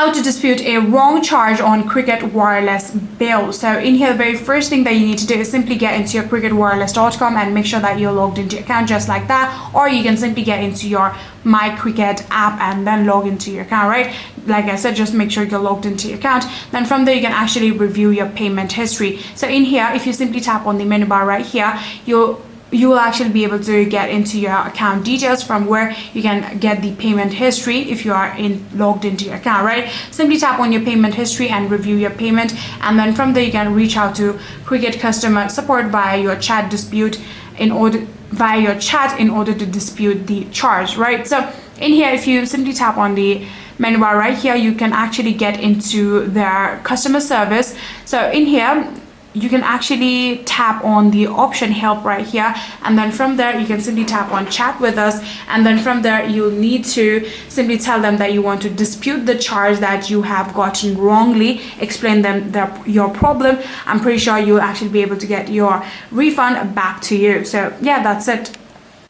how to dispute a wrong charge on Cricket Wireless bill. So in here, the very first thing that you need to do is simply get into your cricketwireless.com and make sure that you're logged into your account just like that, or you can simply get into your My Cricket app and then log into your account, right? Like I said, just make sure you're logged into your account. Then from there, you can actually review your payment history. So in here, if you simply tap on the menu bar right here, you will actually be able to get into your account details from where you can get the payment history if you are logged into your account, right? Simply tap on your payment history and review your payment, and then from there you can reach out to Cricket customer support via your chat in order to dispute the charge, right? So in here, if you simply tap on the menu bar right here, you can actually get into their customer service. So in here, you can actually tap on the option help right here, and then from there you can simply tap on chat with us, and then from there you'll need to simply tell them that you want to dispute the charge that you have gotten wrongly, explain them your problem. I'm pretty sure you'll actually be able to get your refund back to you. So yeah, that's it.